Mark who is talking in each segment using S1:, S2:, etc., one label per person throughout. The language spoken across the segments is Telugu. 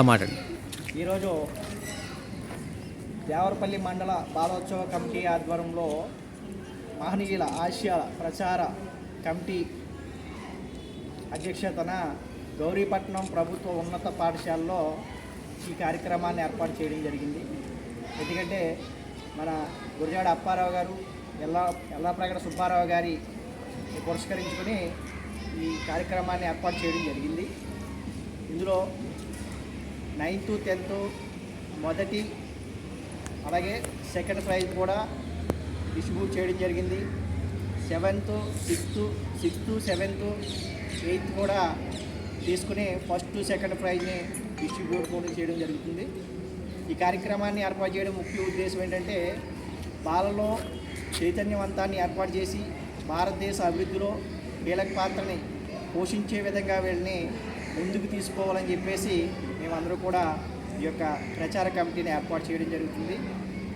S1: మాట్లాడండి.
S2: ఈరోజు దేవరపల్లి మండల బాలోత్సవ కమిటీ ఆధ్వర్యంలో మహనీయుల ఆశయాల ప్రచార కమిటీ అధ్యక్షతన గౌరీపట్నం ప్రభుత్వ ఉన్నత పాఠశాలలో ఈ కార్యక్రమాన్ని ఏర్పాటు చేయడం జరిగింది. ఎందుకంటే మన గురజాడ అప్పారావు గారు ఎల్లాప్రగడ సుబ్బారావు గారి పురస్కరించుకొని ఈ కార్యక్రమాన్ని ఏర్పాటు చేయడం జరిగింది. ఇందులో 9th 10th మొదటి అలాగే సెకండ్ ప్రైజ్ కూడా డిస్ట్రిబ్యూట్ చేయడం జరిగింది. 7th 6th 7th 8th కూడా తీసుకుని ఫస్ట్ సెకండ్ ప్రైజ్ని డిస్ట్రిబ్యూట్ కూడా చేయడం జరుగుతుంది. ఈ కార్యక్రమాన్ని ఏర్పాటు చేయడం ముఖ్య ఉద్దేశం ఏంటంటే బాలలో చైతన్యవంతాన్ని ఏర్పాటు చేసి భారతదేశ అభివృద్ధిలో కీలక పాత్రని పోషించే విధంగా వీళ్ళని ముందుకు తీసుకోవాలని చెప్పేసి మేమందరూ కూడా ఈ యొక్క ప్రచార కమిటీని ఏర్పాటు చేయడం జరుగుతుంది.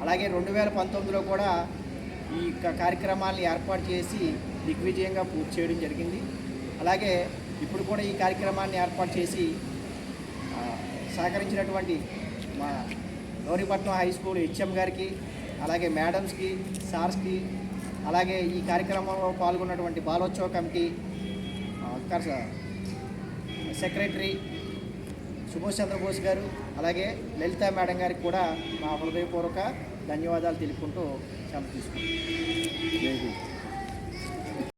S2: అలాగే 2019లో కూడా ఈ కార్యక్రమాన్ని ఏర్పాటు చేసి దిగ్విజయంగా పూర్తి చేయడం జరిగింది. అలాగే ఇప్పుడు కూడా ఈ కార్యక్రమాన్ని ఏర్పాటు చేసి సహకరించినటువంటి మా గౌరీపట్నం హై స్కూల్ హెచ్ఎం గారికి, అలాగే మేడమ్స్కి, సార్స్కి, అలాగే ఈ కార్యక్రమంలో పాల్గొన్నటువంటి బాలోత్సవ కమిటీ సెక్రటరీ సుభాష్ చంద్రబోస్ గారు, అలాగే లలిత మేడం గారికి కూడా మా హృదయపూర్వక ధన్యవాదాలు తెలుపుకుంటూ సెలవు తీసుకుంటాం.